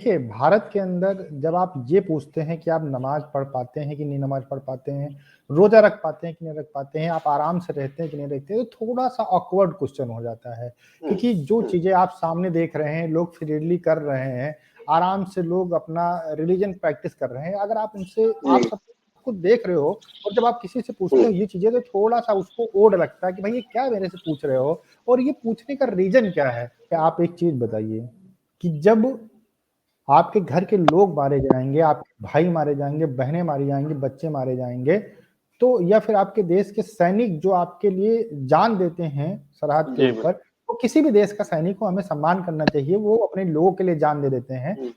देखिए, भारत के अंदर जब आप ये पूछते हैं कि आप नमाज़ पढ़ पाते हैं कि नहीं नमाज़ पढ़ पाते हैं, रोज़ा रख पाते हैं कि नहीं रख पाते हैं, आप आराम से रहते हैं कि नहीं रहते हैं, तो थोड़ा-सा ऑकवर्ड क्वेश्चन हो जाता है। हुँ, क्योंकि जो हुँ। चीज़ें आप सामने देख रहे हैं, लोग फ्रीली कर रहे हैं, आराम से लोग अपना रिलिजन प्रैक्टिस कर रहे हैं। अगर आप उनसे आप जी। सब कुछ देख रहे हो और जब आप किसी से पूछते हुँ, हो ये चीज़ें तो थोड़ा-सा उसको ओड लगता है कि भाई ये क्या मेरे से पूछ रहे हो और ये पूछने का रीज़न क्या है? आप एक चीज़ बताइए कि जब आपके घर के लोग मारे जाएँगे, आपके भाई मारे जाएँगे, बहनें मारी जाएँगी, बच्चे मारे जाएँगे, तो या फिर आपके देश के सैनिक जो आपके लिए जान देते हैं सरहद के जी, ऊपर, बिल्कुल। तो किसी भी देश का सैनिक को हमें सम्मान करना चाहिए, वो अपने लोगों के लिए जान दे देते हैं। हुँ,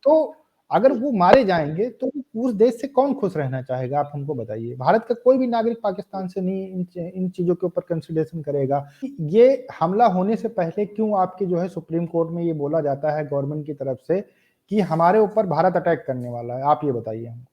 तो अगर हुँ। वो मारे जाएँगे, तो उस देश से कौन खुश रहना चाहेगा? आप हमको बताइए। भारत का कोई भी नागरिक पाकिस्तान से नहीं इन चीज़ों के ऊपर कंसिडरेशन करेगा। ये हमला होने से पहले क्यों आपकी जो है सुप्रीम कोर्ट में ये बोला जाता है गवर्नमेंट की तरफ से कि हमारे ऊपर भारत अटैक करने वाला है? आप ये बताइए हमको।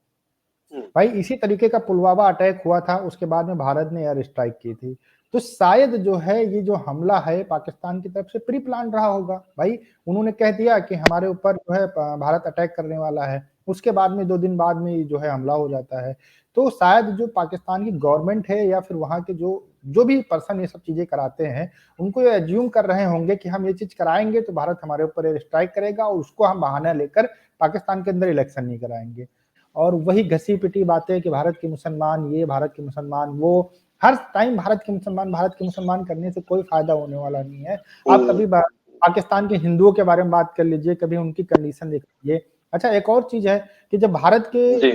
हुँ, भाई इसी तरीके का पुलवामा अटैक हुआ था, उसके बाद में भारत ने एयर स्ट्राइक की थी। तो शायद जो है ये जो हमला है पाकिस्तान की तरफ से प्री प्लान्ड रहा होगा। भाई उन्होंने कह दिया कि हमारे ऊपर जो है भारत अटैक करने वाला है। उसके बाद में 2 दिन बाद में जो है हमला हो जाता है। तो शायद जो पाकिस्तान की गवर्नमेंट है या फिर वहाँ के जो जो भी पर्सन ये सब चीज़ें कराते हैं, उनको ये अज़्यूम कर रहे होंगे कि हम ये चीज़ कराएँगे तो भारत हमारे ऊपर एयर स्ट्राइक करेगा और उसको हम बहाना लेकर पाकिस्तान के अंदर इलेक्शन नहीं कराएँगे। और वही घसी-पिटी बातें कि भारत के मुसलमान ये, भारत के मुसलमान वो, हर टाइम भारत के मुसलमान करने से कोई फ़ायदा होने वाला नहीं है। आप हुँ, कभी पाकिस्तान के हिंदुओं के बारे में बात कर लीजिए, कभी उनकी कंडीशन देख लीजिए। अच्छा एक और चीज़ है कि जब भारत के जी,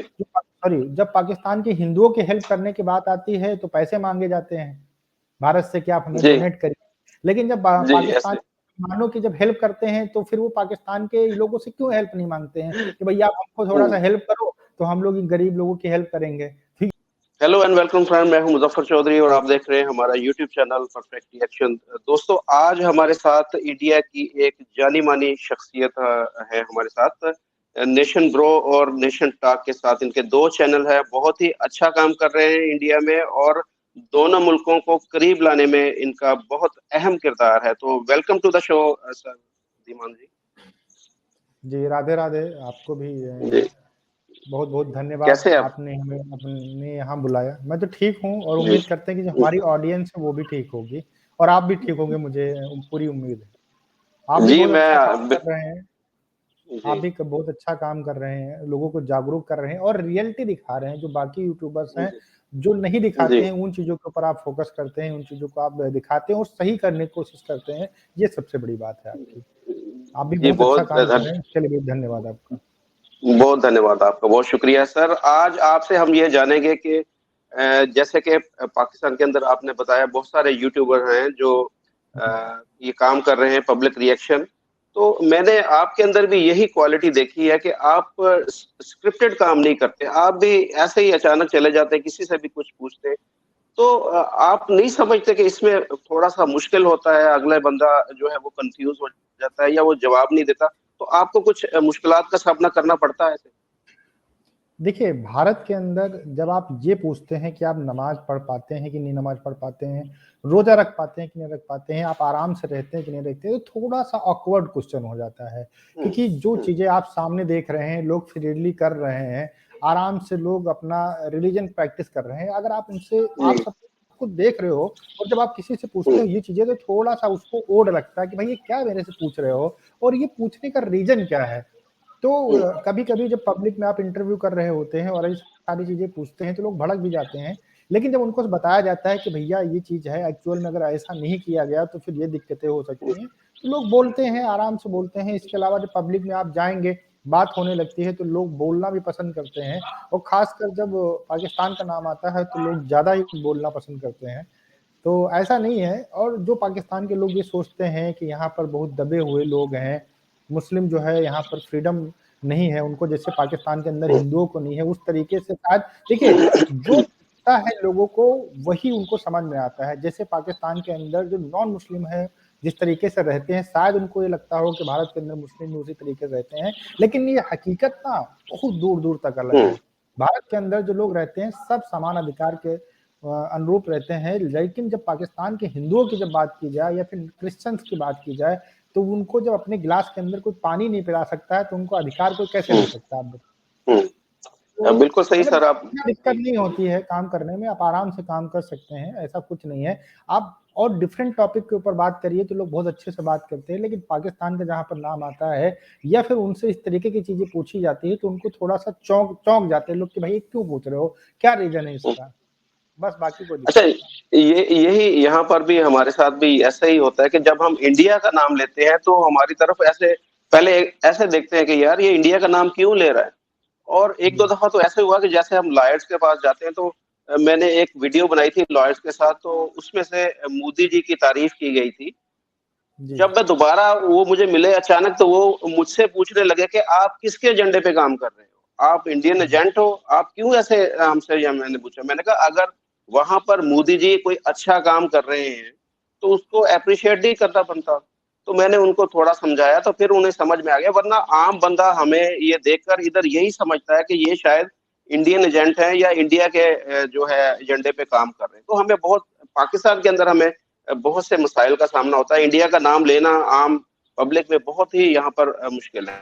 जब पाकिस्तान के हिंदुओं की हेल्प करने की बात आती है, तो पैसे माँगे जाते हैं, भारत से कि आप हमें जी, डोनेट करिए। लेकिन जब जी, पाकिस्तान ऐसे मुसलमानों की जब हेल्प करते हैं, तो फिर वो पाकिस्तान के लोगों से क्यों हेल्प नहीं माँगते हैं कि भैया आप हमको थोड़ा-सा हुँ। हेल्प करो, तो हम लोग इन गरीब लोगों की हेल्प करेंगे। ठीक हेलो एंड वेलकम फ्रेंड, मैं हूँ मुज़फ़्फ़र चौधरी और आप देख रहे हैं हमारा यूट्यूब चैनल परफेक्ट रिएक्शन। दोस्तों, आज हमारे साथ इंडिया की एक जानी-मानी शख्सियत है हमारे साथ। नेशन ब्रो और नेशन टॉक के साथ इनके 2 चैनल हैं, बहुत ही अच्छा काम कर रहे हैं इंडिया में और दोनों मुल्कों को करीब लाने में इनका बहुत अहम किरदार है। तो welcome to the show sir Dhiman ji. जी, राधे-राधे आपको भी जी, बहुत-बहुत धन्यवाद, कैसे हैं आप? आपने हमें अपने यहाँ बुलाया। मैं तो ठीक हूँ और जी, उम्मीद करते हैं कि जो जी, हमारी ऑडियंस है वो भी ठीक होगी और आप भी ठीक होंगे मुझे पूरी उम्मीद है। आप भी जी बहुत अच्छा काम मैं कर रहे हैं। आप जी, भी क बहुत अच्छा काम कर रहे हैं, लोगों को जागरूक कर रहे हैं और रियलिटी दिखा रहे हैं, जो बाकी यूट्यूबर्स हैं, जी, जो नहीं दिखाते जी। हैं, उन चीज़ों के ऊपर आप फ़ोकस करते हैं, उन चीज़ों को आप दिखाते हैं और सही करने की कोशिश करते हैं, ये सबसे बड़ी बात है आपकी। आप भी जी, बहुत अच्छा बहुत काम कर रहे हैं, इसके लिए भी धन्यवाद आपका। बहुत धन्यवाद आपका, बहुत शुक्रिया सर। आज आपसे हम ये जानेंगे कि जैसे कि पाकिस्तान के अंदर आपने बताया बहुत सारे यूट्यूबर हैं जो हुँ, ये काम कर रहे हैं पब्लिक रिएक्शन। तो मैंने आपके अंदर भी यही क्वालिटी देखी है कि आप स्क्रिप्टेड काम नहीं करते। आप भी ऐसे ही अचानक चले जाते हैं, किसी से भी कुछ पूछते हैं। तो आप नहीं समझते कि इसमें थोड़ा-सा मुश्किल होता है, अगला बंदा जो है वो कन्फ्यूज़ हो जाता है या वो जवाब नहीं देता, तो आपको कुछ मुश्किलात का सामना करना पड़ता है ऐसे? देखिए, भारत के अंदर जब आप ये पूछते हैं कि आप नमाज़ पढ़ पाते हैं कि नहीं नमाज़ पढ़ पाते हैं, रोज़ा रख पाते हैं कि नहीं रख पाते हैं, आप आराम से रहते हैं कि नहीं रहते हैं, तो थोड़ा-सा ऑकवर्ड क्वेश्चन हो जाता है। हुँ, क्योंकि जो हुँ, चीज़ें आप सामने देख रहे हैं, लोग फ्रीली कर रहे हैं, आराम से लोग अपना रिलिजन प्रैक्टिस कर रहे हैं। अगर आप उनसे आप जी, सब कुछ देख रहे हो और जब आप किसी से पूछते हुँ, हो ये चीज़ें तो थोड़ा-सा उसको ओड लगता है कि भाई ये क्या मेरे से पूछ रहे हो और ये पूछने का रीज़न क्या है? तो हुँ, कभी-कभी जब पब्लिक में आप इंटरव्यू कर रहे होते हैं और ऐसी सारी चीज़ें पूछते हैं, तो लोग भड़क भी जाते हैं। लेकिन जब उनको बताया जाता है कि भैया ये चीज़ है, एक्चुअल में अगर ऐसा नहीं किया गया तो फिर ये दिक्कतें हो हुँ, सकती हैं। तो लोग बोलते हैं, आराम से बोलते हैं। इसके अलावा जब पब्लिक में आप जाएँगे, बात होने लगती है तो लोग बोलना भी पसंद करते हैं और ख़ासकर जब पाकिस्तान का नाम आता है तो लोग ज़्यादा ही बोलना पसंद करते हैं। तो ऐसा नहीं है और जो पाकिस्तान के लोग ये सोचते हैं कि यहाँ पर बहुत दबे हुए लोग हैं, मुस्लिम जो है यहाँ पर फ्रीडम नहीं है उनको जैसे पाकिस्तान के अंदर हुँ, हिंदुओं को नहीं है, उस तरीके से शायद देखिए, जो दिखता है लोगों को वही उनको समझ में आता है। जैसे पाकिस्तान के अंदर जो नॉन मुस्लिम है, जिस तरीके से रहते हैं, शायद उनको ये लगता हो कि भारत के अंदर मुस्लिम भी उसी तरीके से रहते हैं, लेकिन ये हकीकत ना बहुत दूर-दूर तक अलग हुँ, है। भारत के अंदर जो लोग रहते हैं, सब समान अधिकार के अनुरूप रहते हैं, लेकिन जब पाकिस्तान के हिंदुओं की जब बात की जाए या फिर क्रिश्चियंस की बात की जाए, तो उनको जब अपने गिलास के अंदर कोई पानी नहीं पिला सकता है तो उनको अधिकार कोई कैसे दे सकता है आप बताइए? तो बिल्कुल सही मतलब सर आप। दिक्कत नहीं होती है काम करने में, आप आराम से काम कर सकते हैं, ऐसा कुछ नहीं है। आप और डिफरेंट टॉपिक के ऊपर बात करिए तो लोग बहुत अच्छे से बात करते हैं, लेकिन पाकिस्तान का जहाँ पर नाम आता है या फिर उनसे इस तरीके की चीज़ें पूछी जाती है तो उनको थोड़ा-सा चौंक जाते हैं लोग कि भाई ये क्यों पूछ रहे हो? क्या रीज़न है इसका? बस बाकी कोई अच्छा, दिक्कत नहीं। ये यही यहाँ पर भी हमारे साथ भी ऐसा ही होता है कि जब हम इंडिया का नाम लेते हैं तो हमारी तरफ ऐसे पहले ऐसे देखते हैं कि यार ये इंडिया का नाम क्यों ले रहा है। और एक दो जी, दफा तो ऐसे हुआ कि जैसे हम लॉयर्स के पास जाते हैं तो मैंने एक वीडियो बनाई थी लॉयर्स के साथ, तो उसमें से मोदी जी की तारीफ की गई थी। जी। जब मैं दोबारा वो मुझे मिले अचानक तो वो मुझसे पूछने लगे कि आप किसके एजेंडे पे काम कर रहे हो? आप इंडियन हुँ, एजेंट हो? आप क्यों ऐसे हमसे या मैंने पूछा। मैंने कहा अगर वहाँ पर मोदी जी कोई अच्छा काम कर रहे हैं, तो उसको एप्रिशिएट ही करना बनता। तो मैंने उनको थोड़ा समझाया तो फिर उन्हें समझ में आ गया, वरना आम बंदा हमें ये देखकर इधर यही समझता है कि ये शायद इंडियन एजेंट हैं या इंडिया के जो है एजेंडे पे काम कर रहे हैं। तो हमें बहुत पाकिस्तान के अंदर हमें बहुत से मसाइल का सामना होता है। इंडिया का नाम लेना आम पब्लिक में बहुत ही यहाँ पर मुश्किल है।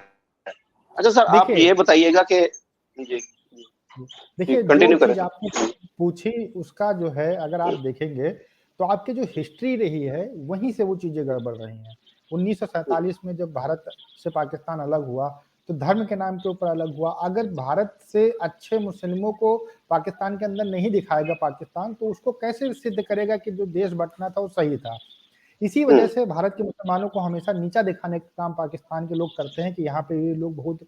अच्छा सर आप देखिए ये बताइएगा कि जी, जी देखिए, जो कंटिन्यू करें चीज़ आपने सर। पूछी उसका जो है अगर आप देखेंगे, तो आपकी जो हिस्ट्री रही है, वहीं से वो चीज़ें गड़बड़ रही हैं। 1947 में जब भारत से पाकिस्तान अलग हुआ, तो धर्म के नाम के ऊपर अलग हुआ। अगर भारत से अच्छे मुस्लिमों को पाकिस्तान के अंदर नहीं दिखाएगा पाकिस्तान, तो उसको कैसे सिद्ध करेगा कि जो देश बँटना था वो सही था? इसी वजह से भारत के मुसलमानों को हमेशा नीचा दिखाने का काम पाकिस्तान के लोग करते हैं कि यहाँ पे ये लोग बहुत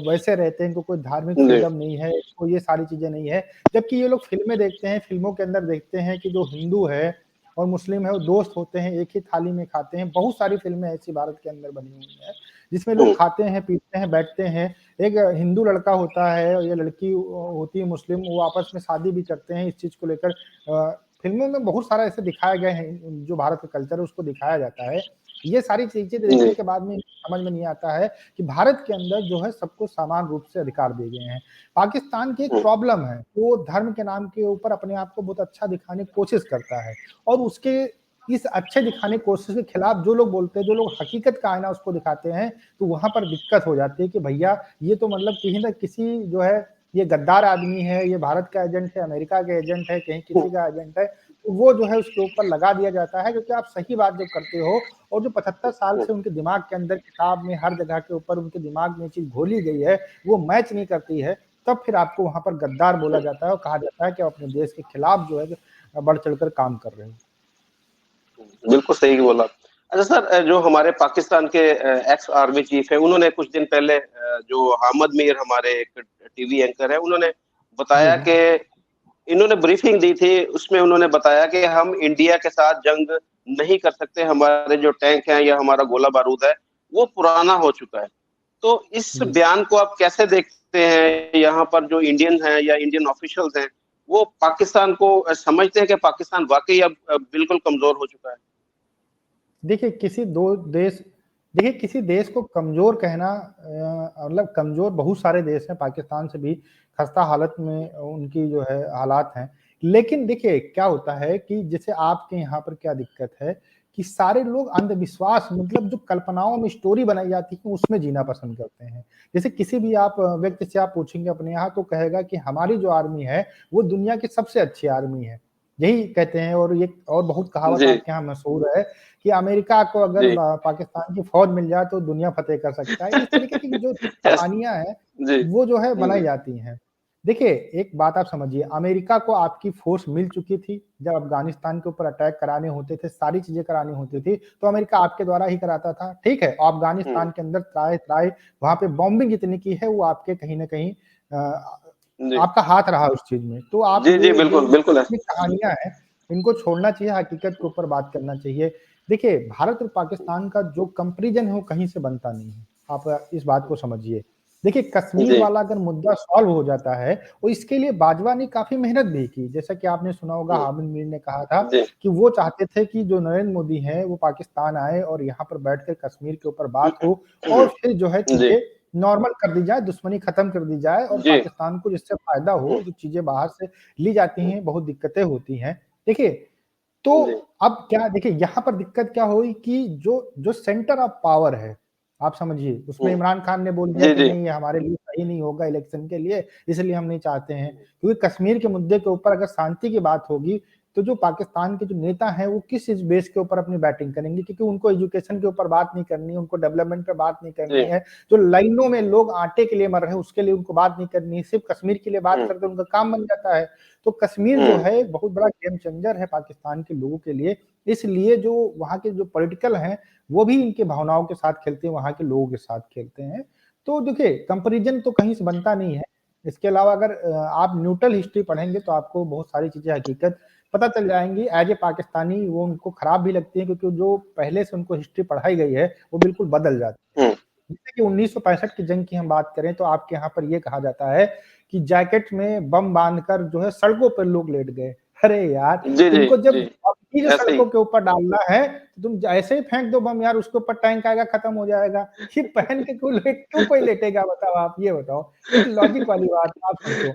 वैसे रहते हैं, इनको कोई धार्मिक जी, फ्रीडम नहीं है, इनको ये सारी चीज़ें नहीं है। जबकि ये लोग फ़िल्में देखते हैं, फ़िल्मों के अंदर देखते हैं कि जो हिंदू है और मुस्लिम है वो दोस्त होते हैं, एक ही थाली में खाते हैं। बहुत सारी फ़िल्में ऐसी भारत के अंदर बनी हुई हैं, जिसमें लोग खाते हैं, पीते हैं, बैठते हैं। एक हिंदू लड़का होता है या लड़की होती है मुस्लिम, वो आपस में शादी भी करते हैं इस चीज़ को लेकर फ़िल्मों में बहुत सारा ऐसे दिखाया गया है, जो भारत का कल्चर है उसको दिखाया जाता है। ये सारी चीज़ें देखने जी, के बाद में समझ में नहीं आता है कि भारत के अंदर जो है सबको समान रूप से अधिकार दिए गए हैं। पाकिस्तान की एक प्रॉब्लम है, वो धर्म के नाम के ऊपर अपने आप को बहुत अच्छा दिखाने की कोशिश करता है और उसके इस अच्छे दिखाने की कोशिश के खिलाफ जो लोग बोलते हैं, जो लोग हकीकत का आईना उसको दिखाते हैं, तो वहाँ पर दिक्कत हो जाती है कि भैया ये तो मतलब कहीं न किसी जो है ये गद्दार आदमी है, ये भारत का एजेंट है, अमेरिका का एजेंट है, कहीं किसी का एजेंट है, तो वो जो है उसके ऊपर लगा दिया जाता है क्योंकि आप सही बात जब करते हो और जो 75 साल से उनके दिमाग के अंदर किताब में हर जगह के ऊपर उनके दिमाग में चीज़ घोली गई है, वो मैच नहीं करती है, तब फिर आपको वहाँ पर गद्दार बोला जाता है और कहा जाता है कि आप अपने देश के खिलाफ जो है बढ़ चढ़कर काम कर रहे हो। बिल्कुल सही बोला। अच्छा सर जो हमारे पाकिस्तान के एक्स आर्मी चीफ हैं, उन्होंने कुछ दिन पहले जो हामिद मीर हमारे एक टीवी एंकर हैं, उन्होंने जी, बताया जी। कि इन्होंने ब्रीफिंग दी थी, उसमें उन्होंने बताया कि हम इंडिया के साथ जंग नहीं कर सकते, हमारे जो टैंक हैं या हमारा गोला-बारूद है, वो पुराना हो चुका है। तो इस जी। बयान को आप कैसे देखते हैं? यहाँ पर जो इंडियन हैं या इंडियन ऑफिशियल्स हैं, वो पाकिस्तान को समझते हैं कि पाकिस्तान वाक़ई अब बिल्कुल कमज़ोर हो चुका है? देखिए, किसी देश को कमज़ोर कहना मतलब कमज़ोर बहुत सारे देश हैं, पाकिस्तान से भी खस्ता हालत में उनकी जो है हालात हैं। लेकिन देखिए, क्या होता है कि जैसे आपके यहाँ पर क्या दिक्कत है कि सारे लोग अंधविश्वास मतलब जो कल्पनाओं में स्टोरी बनाई जाती है, उसमें जीना पसंद करते हैं। जैसे किसी भी आप व्यक्ति से आप पूछेंगे अपने यहाँ तो कहेगा कि हमारी जो आर्मी है, वो दुनिया की सबसे अच्छी आर्मी है। यही कहते हैं और ये और बहुत कहावत जी, आपके यहाँ मशहूर है कि अमेरिका को अगर जी। पाकिस्तान की फ़ौज मिल जाए तो दुनिया फ़तेह कर सकता है। इस तरीके की जो यस, कहानियाँ हैं, जी। वो जो है बनाई जी, जाती हैं। देखिए, एक बात आप समझिए अमेरिका को आपकी फ़ोर्स मिल चुकी थी, जब अफ़गानिस्तान के ऊपर अटैक कराने होते थे, सारी चीज़ें करानी होती थी, तो अमेरिका आपके द्वारा ही कराता था, ठीक है? हुँ, अफ़गानिस्तान के अंदर त्राए-त्राए वहाँ पे बॉम्बिंग इतनी की है, वो आपके कहीं न कहीं जी। आपका हाथ रहा उस चीज़ में। तो आप जी, जी, ये जो बिल्कुल, बिल्कुल है। काल्पनिक कहानियाँ हैं, इनको छोड़ना चाहिए, हकीकत के ऊपर बात करना चाहिए। देखिए, भारत और पाकिस्तान का जो कंपैरिज़न है, वो कहीं से बनता नहीं है। आप इस बात को समझिए। देखिए, कश्मीर जी, वाला अगर मुद्दा सॉल्व हो जाता है और इसके लिए बाजवा ने काफ़ी मेहनत भी की। जैसा कि आपने सुना होगा हुँ, हामिद मीर ने कहा था जी, कि वो चाहते थे कि जो नरेंद्र मोदी हैं, वो पाकिस्तान आए और यहाँ पर बैठकर कश्मीर के ऊपर बात हो और फिर जो है जी, चीज़ें नॉर्मल कर दी जाए, दुश्मनी खत्म कर दी जाए और जी, पाकिस्तान को जिससे फ़ायदा हो, हुँ, जो चीज़ें बाहर से ली जाती हुँ, हैं, बहुत दिक्कतें होती हैं। देखिए, तो अब क्या देखिए यहाँ पर दिक्कत क्या हुई कि जो जो सेंटर ऑफ पावर है, आप समझिए उसमें इमरान खान ने बोल दिया जी, कि जी। नहीं ये हमारे लिए सही नहीं होगा इलेक्शन के लिए, इसलिए हम नहीं चाहते हैं। क्योंकि कश्मीर के मुद्दे के ऊपर अगर शांति की बात होगी, तो जो पाकिस्तान के जो नेता हैं वो किस इस बेस के ऊपर अपनी बैटिंग करेंगे, क्योंकि उनको एजुकेशन के ऊपर बात नहीं करनी है, उनको डेवलपमेंट पे बात नहीं करनी जी। है। जो लाइनों में लोग आटे के लिए मर रहे हैं उसके लिए उनको बात नहीं करनी है, सिर्फ कश्मीर के लिए बात करके उनका काम बन जाता है। तो कश्मीर जो है बहुत बड़ा गेम चेंजर है पाकिस्तान के लोगों के लिए, इसलिए जो वहाँ के जो पॉलिटिकल हैं, वो भी इनके भावनाओं के साथ खेलते हैं, वहाँ के लोगों के साथ खेलते हैं। तो देखिए कंपैरिज़न तो कहीं से बनता नहीं है। इसके अलावा अगर आप न्यूट्रल हिस्ट्री पढ़ेंगे तो आपको बहुत सारी चीज़ें हकीकत पता चल जाएँगी। एज़ ए पाकिस्तानी वो उनको खराब भी लगती है क्योंकि जो पहले से उनको हिस्ट्री पढ़ाई गई है, वो बिल्कुल बदल जाती है। जैसे कि 1965 की जंग की हम बात करें तो आपके यहाँ पर ये कहा जाता है कि जैकेट में बम बाँधकर जो है सड़कों पर लोग लेट गए। अरे यार! जी, जी, तुमको जब जी। अपनी जो ऐसे ही। सड़कों के ऊपर डालना है, तो तुम ऐसे ही फेंक दो बम यार, उसके ऊपर टैंक आएगा, खत्म हो जाएगा। ये पहन के क्यों कोई लेटेगा बताओ आप ये बताओ? एक लॉजिक वाली बात आप समझो।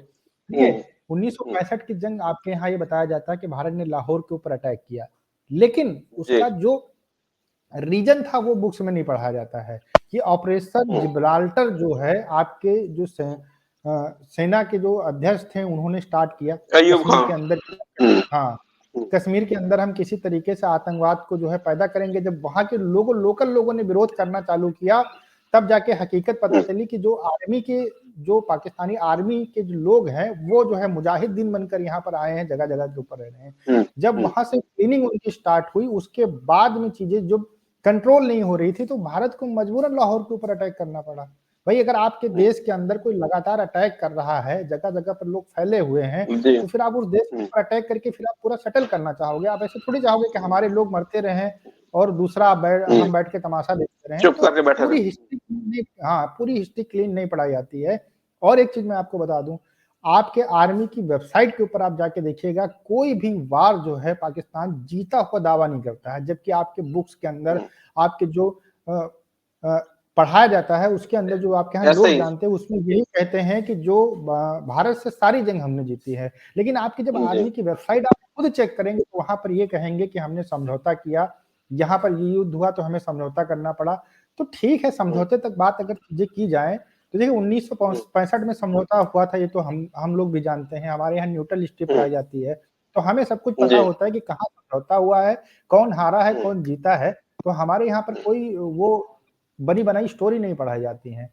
देखिए, 1965 की जंग आपके यहाँ ये बताया जाता है कि भारत ने लाहौर के ऊपर अटैक किया। लेकिन जी। उसका जो रीजन था वो बुक्स में नहीं पढ़ाया जाता है। ये ऑपरेशन जिब्राल्टर जो है आपके जो सेना के जो अध्यक्ष थे उन्होंने स्टार्ट किया। अय्यूब कश्मीर के खान। अंदर हुँ, हाँ, हुँ। कश्मीर के अंदर हम किसी तरीके से आतंकवाद को जो है पैदा करेंगे, जब वहाँ के लोकल लोगों ने विरोध करना चालू किया, तब जाके हकीकत पता चली कि जो पाकिस्तानी आर्मी के जो लोग हैं, वो जो है मुजाहिदीन बनकर यहाँ पर आए हैं, जगह-जगह के ऊपर रह रहे हैं। हुँ, जब हुँ। वहाँ से क्लीनिंग उनकी स्टार्ट हुई, उसके बाद में चीज़ें जब कंट्रोल नहीं हो रही थी, तो भारत को मजबूरन लाहौर के ऊपर अटैक करना पड़ा। भाई अगर आपके देश के अंदर कोई लगातार अटैक कर रहा है, जगह-जगह पर लोग फैले हुए हैं, जी। तो फिर आप उस देश के ऊपर अटैक करके फिर आप पूरा सेटल करना चाहोगे। आप ऐसे थोड़ी चाहोगे कि हमारे लोग मरते रहें और दूसरा हुँ। हम बैठ के तमाशा देखते रहें। चुप तो करके बैठे पूरी रहे। हिस्ट्री हाँ, पूरी हिस्ट्री क्लीन नहीं पढ़ाई जाती है। और एक चीज़ मैं आपको बता दूँ, आपके आर्मी की वेबसाइट के ऊपर आप जाके देखिएगा, कोई भी वार जो है पाकिस्तान जीता हुआ दावा नहीं करता है। जबकि आपके बुक्स के अंदर आपके जो अ अ, पढ़ाया जाता है उसके अंदर जो आपके यहाँ ऐसे लोग ही। जानते हैं उसमें यही कहते हैं कि जो भारत से सारी जंग हमने जीती है। लेकिन आपकी जब जी। आर्मी की वेबसाइट आप खुद चेक करेंगे तो वहाँ पर ये कहेंगे कि हमने समझौता किया, यहाँ पर ये युद्ध हुआ तो हमें समझौता करना पड़ा। तो ठीक है समझौते तक बात अगर चीज़ें की जाएँ, तो देखिए 1965 में समझौता हुआ था ये तो हम लोग भी जानते हैं, हमारे यहाँ न्यूट्रल हिस्ट्री पढ़ाई जाती है। तो हमें सब कुछ पता जी। होता है कि कहाँ समझौता हुआ है, कौन हारा है, कौन जीता है। तो हमारे यहाँ पर कोई वो बनी-बनाई स्टोरी नहीं पढ़ाई जाती हैं।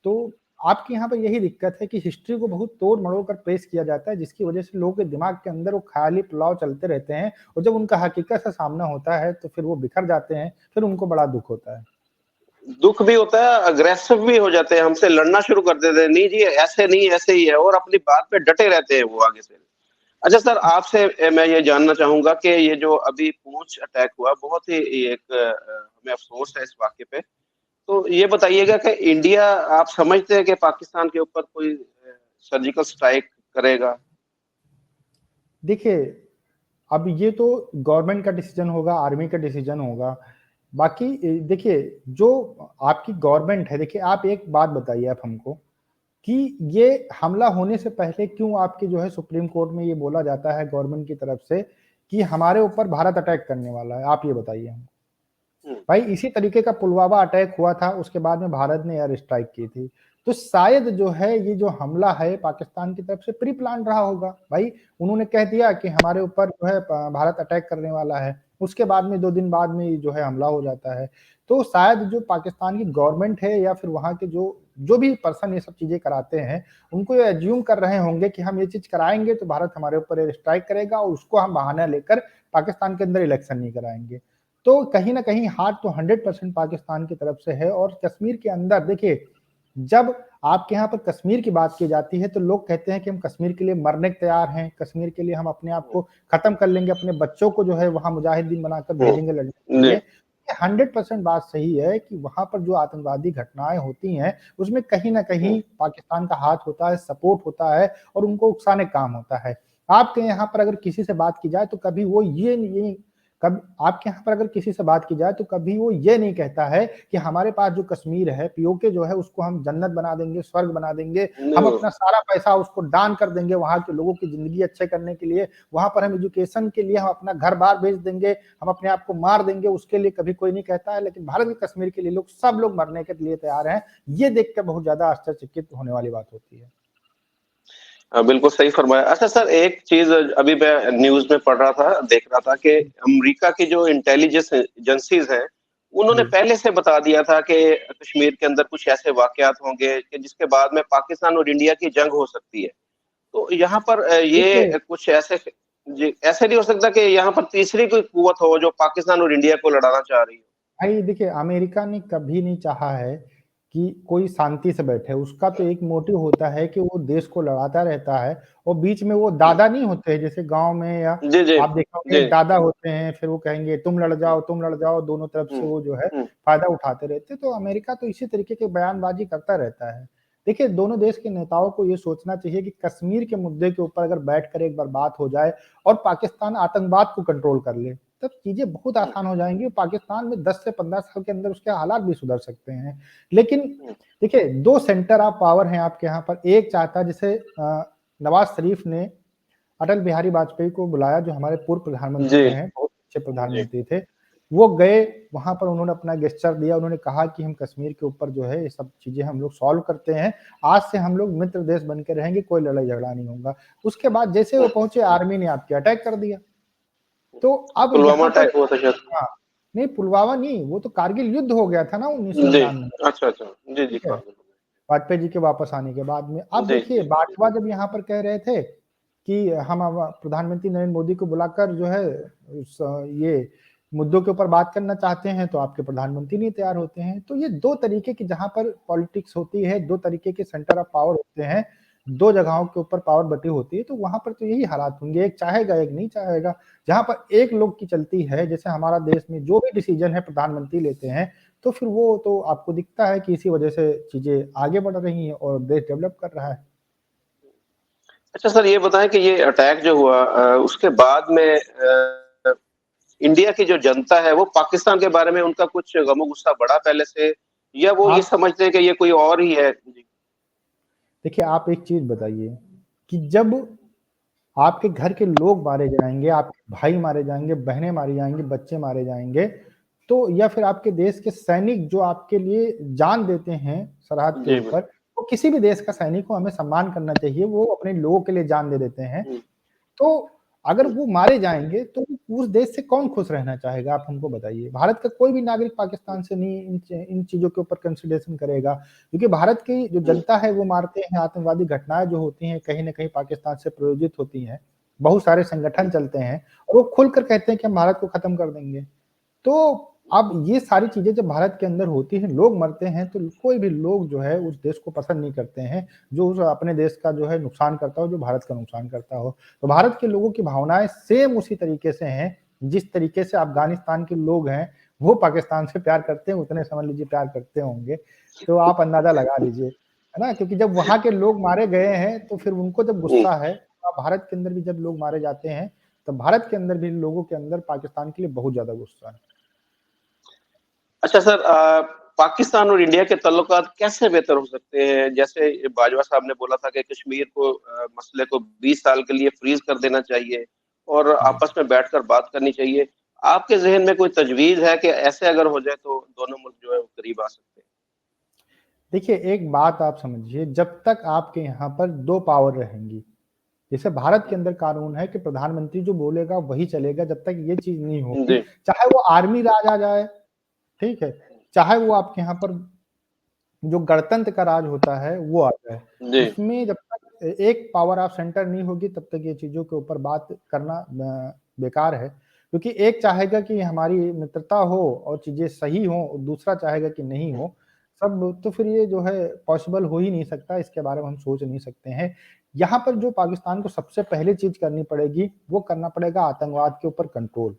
तो आपके यहाँ पे यही दिक्कत है कि हिस्ट्री को बहुत तोड़-मरोड़ कर पेश किया जाता है, जिसकी वजह से लोगों के दिमाग के अंदर वो ख़याली पुलाव चलते रहते हैं और जब उनका हकीकत से सामना होता है, तो फिर वो बिखर जाते हैं, फिर उनको बड़ा दुःख होता है। दुःख भी होता है, अग्रेसिव भी हो जाते हैं, हमसे लड़ना शुरू कर देते हैं, नहीं जी ऐसे नहीं, ऐसे ही है और अपनी बात पे डटे रहते हैं वो आगे से। अच्छा सर आपसे मैं ये जानना चाहूँगा कि ये जो अभी पुंछ अटैक हुआ, बहुत ही एक हमें अफ़सोस है इस वाक़ये पे। तो ये बताइएगा कि इंडिया आप समझते हैं कि पाकिस्तान के ऊपर कोई सर्जिकल स्ट्राइक करेगा? देखिए, अब ये तो गवर्नमेंट का डिसीज़न होगा, आर्मी का डिसीज़न होगा। बाकी देखिए, जो आपकी गवर्नमेंट है देखिए आप एक बात बताइए आप हमको कि ये हमला होने से पहले क्यों आपके जो है सुप्रीम कोर्ट में ये बोला जाता है गवर्नमेंट की तरफ से कि हमारे ऊपर भारत अटैक करने वाला है? आप ये बताइए हमको। हुँ, भाई इसी तरीके का पुलवामा अटैक हुआ था, उसके बाद में भारत ने एयर स्ट्राइक की थी। तो शायद जो है ये जो हमला है पाकिस्तान की तरफ से प्री प्लान रहा होगा। भाई उन्होंने कह दिया कि हमारे ऊपर जो है भारत अटैक करने वाला है। उसके बाद में 2 दिन बाद में जो है हमला हो जाता है। तो शायद जो पाकिस्तान की गवर्नमेंट है या फिर वहाँ के जो जो भी पर्सन ये सब चीज़ें कराते हैं, उनको ये अज़्यूम कर रहे होंगे कि हम ये चीज़ कराएँगे तो भारत हमारे ऊपर एयर स्ट्राइक करेगा और उसको हम बहाना लेकर पाकिस्तान के अंदर इलेक्शन नहीं कराएँगे। तो कहीं न कहीं हाथ तो 100% पाकिस्तान की तरफ से है और कश्मीर के अंदर देखिए, जब आपके यहाँ पर कश्मीर की बात की जाती है, तो लोग कहते हैं कि हम कश्मीर के लिए मरने को तैयार हैं, कश्मीर के लिए हम अपने आप हुँ, को खत्म कर लेंगे, अपने बच्चों को जो है वहाँ मुजाहिदीन बनाकर हुँ। भेजेंगे लड़ने के लिए। जी। ये 100% बात सही है कि वहाँ पर जो आतंकवादी घटनाएँ होती हैं, उसमें कहीं न हुँ, कहीं पाकिस्तान का हाथ होता है, सपोर्ट होता है और उनको उकसाने काम होता है। आपके यहाँ पर अगर किसी से बात की जाए, तो कभी वो ये कब आपके यहाँ पर अगर किसी से बात की जाए तो कभी वो ये नहीं कहता है कि हमारे पास जो कश्मीर है, पीओके जो है उसको हम जन्नत बना देंगे, स्वर्ग बना देंगे, नहीं हम वो अपना सारा पैसा उसको दान कर देंगे वहाँ के लोगों की ज़िंदगी अच्छे करने के लिए, वहाँ पर हम एजुकेशन के लिए हम अपना घर-बार बेच देंगे, हम अपने आप को मार देंगे, उसके लिए कभी कोई नहीं कहता है। लेकिन भारत के कश्मीर के लिए लोग सब लोग मरने के लिए तैयार हैं। ये देख के बहुत ज़्यादा आश्चर्यचकित होने वाली बात होती है। बिल्कुल सही फरमाया। अच्छा सर, एक चीज़ अभी मैं न्यूज़ में पढ़ रहा था, देख रहा था कि अमेरिका की जो इंटेलिजेंस एजेंसीज़ हैं, उन्होंने जी। पहले से बता दिया था कि कश्मीर के अंदर कुछ ऐसे वाक़यात होंगे कि जिसके बाद में पाकिस्तान और इंडिया की जंग हो सकती है। तो यहाँ पर देखिए ये कुछ ऐसे जी, ऐसे नहीं हो सकता कि यहाँ पर तीसरी कोई क़ुव्वत हो जो पाकिस्तान और इंडिया को लड़ाना चाह रही हो? भाई देखिए, अमेरिका ने कभी नहीं चाहा है कि कोई शांति से बैठे। उसका तो एक मोटिव होता है कि वो देश को लड़ाता रहता है और बीच में वो हुँ। दादा नहीं होते हैं जैसे गाँव में या जी, जी। आप देखा होंगा जी। एक दादा होते हैं, फिर वो कहेंगे हुँ, तुम लड़ जाओ, दोनों तरफ से हुँ, वो जो है हुँ। फ़ायदा उठाते रहते हैं। तो अमेरिका तो इसी तरीके की बयानबाज़ी करता रहता है। देखिए, दोनों देश के नेताओं को ये सोचना चाहिए कि कश्मीर के मुद्दे के ऊपर अगर बैठकर एक बार बात हो जाए और पाकिस्तान आतंकवाद को कंट्रोल कर ले, तब चीज़ें बहुत हुँ, आसान हो जाएँगी। पाकिस्तान में 10 से 15 साल के अंदर उसके हालात भी सुधर सकते हैं। लेकिन हुँ। देखिए 2 सेंटर ऑफ पावर हैं आपके यहाँ पर। एक चाहता है जैसे नवाज़ शरीफ ने अटल बिहारी वाजपेयी को बुलाया जो हमारे पूर्व प्रधानमंत्री जी, रहे हैं, बहुत अच्छे जी। प्रधानमंत्री थे। वो गए, वहाँ पर उन्होंने अपना गेस्चर दिया, उन्होंने कहा कि हम कश्मीर के ऊपर जो है ये सब चीज़ें हम लोग सॉल्व करते हैं। आज से हम लोग मित्र देश बन के रहेंगे, कोई लड़ाई-झगड़ा नहीं होगा। उसके बाद जैसे वो हुँ, पहुँचे आर्मी ने आपके अटैक कर दिया। तो अब पुलवामा यहाँ पर अटैक हुआ था शायद। हाँ, नहीं पुलवामा नहीं, वो तो कारगिल युद्ध हो गया था ना जी, 1999 में, अच्छा, अच्छा। जी, जी, ठीक है? कारगिल में। वाजपेयी जी के वापस आने के बाद में। अब जी, देखिए जी, जी। बाजवा जब यहाँ पर कह रहे थे कि हम अब प्रधानमंत्री नरेंद्र मोदी को बुलाकर जो है उस ये मुद्दों के ऊपर बात करना चाहते हैं, तो आपके प्रधानमंत्री नहीं तैयार होते हैं। तो ये 2 तरीके की जहाँ पर पॉलिटिक्स होती है, 2 तरीके के सेंटर ऑफ पावर होते हैं, 2 जगहों के ऊपर पावर बँटी होती है, तो वहाँ पर तो यही हालात होंगे, एक चाहेगा, एक नहीं चाहेगा। जहाँ पर एक लोग की चलती है, जैसे हमारा देश में जो भी डिसीज़न है प्रधानमंत्री लेते हैं, तो फिर वो तो आपको दिखता है कि इसी वजह से चीज़ें आगे बढ़ रही हैं और देश डेवलप कर रहा है। अच्छा सर, ये बताएँ कि ये अटैक जो हुआ उसके बाद में इंडिया की जो जनता है वो पाकिस्तान के बारे में उनका कुछ गम-ओ-गुस्सा बढ़ा पहले से या वो ये आप समझते हैं कि ये कोई और ही है? जी। देखिए, आप एक चीज़ बताइए कि जब आपके घर के लोग मारे जाएँगे, आपके भाई मारे जाएँगे, बहनें मारी जाएँगी, बच्चे मारे जाएँगे, तो या फिर आपके देश के सैनिक जो आपके लिए जान देते हैं सरहद के जी, ऊपर, बिल्कुल। तो किसी भी देश का सैनिक को हमें सम्मान करना चाहिए, वो अपने लोगों के लिए जान दे देते हैं। हुँ, तो अगर हुँ, वो मारे जाएँगे, तो उस देश से कौन खुश रहना चाहेगा, आप हमको बताइए? भारत का कोई भी नागरिक हुँ, पाकिस्तान से नहीं इन चीज़ों के ऊपर कंसिडरेशन करेगा, क्योंकि भारत की जो हुँ, जनता है, वो मारते हैं, आतंकवादी घटनाएँ जो होती हैं, कहीं न कहीं पाकिस्तान से प्रायोजित होती हैं। बहुत सारे संगठन हुँ। चलते हैं और वो खुलकर कहते हैं कि हम भारत को खत्म कर देंगे। तो अब ये सारी चीज़ें जब भारत के अंदर होती हैं, लोग मरते हैं, तो कोई भी लोग जो है उस देश को पसंद नहीं करते हैं, जो उस अपने देश का जो है नुकसान करता हो, जो भारत का नुकसान करता हो। तो भारत के लोगों की भावनाएँ सेम उसी तरीके से हैं, जिस तरीके से अफ़गानिस्तान के लोग हैं, वो पाकिस्तान से प्यार करते हैं, उतने समझ लीजिए प्यार करते होंगे। तो आप अंदाज़ा लगा लीजिए, है ना? क्योंकि जब वहाँ के लोग मारे गए हैं, तो फिर उनको जब हुँ। गुस्सा है, तो भारत के अंदर भी जब लोग मारे जाते हैं, तो भारत के अंदर भी लोगों के अंदर पाकिस्तान के लिए बहुत ज़्यादा गुस्सा है। अच्छा सर पाकिस्तान और इंडिया के ताल्लुकात कैसे बेहतर हो सकते हैं? जैसे बाजवा साहब ने बोला था कि कश्मीर को मसले को 20 साल के लिए फ्रीज़ कर देना चाहिए और जी। आपस में बैठकर बात करनी चाहिए। आपके ज़हन में कोई तजवीज़ है कि ऐसे अगर हो जाए तो दोनों मुल्क जो है वो करीब आ सकते हैं? देखिए, एक बात आप समझिए, जब तक आपके यहाँ पर 2 पावर रहेंगी, जैसे भारत के हुँ, अंदर कानून है कि प्रधानमंत्री जो बोलेगा वही चलेगा, जब तक ये चीज़ नहीं होगी, जी, चाहे वो आर्मी राज आ जाए, ठीक है? चाहे वो आपके यहाँ पर जो गणतंत्र का राज होता है, वो आ जाए। जी। उसमें जब तक एक पावर ऑफ सेंटर नहीं होगी, तब तक ये चीज़ों के ऊपर बात करना बेकार है। क्योंकि एक चाहेगा कि हमारी मित्रता हो और चीज़ें सही हों और दूसरा चाहेगा कि नहीं हुँ, हो। सब तो फिर ये जो है पॉसिबल हो ही नहीं सकता, इसके बारे में हम सोच नहीं सकते हैं। यहाँ पर जो पाकिस्तान को सबसे पहली चीज़ करनी पड़ेगी, वो करना पड़ेगा आतंकवाद के ऊपर कंट्रोल।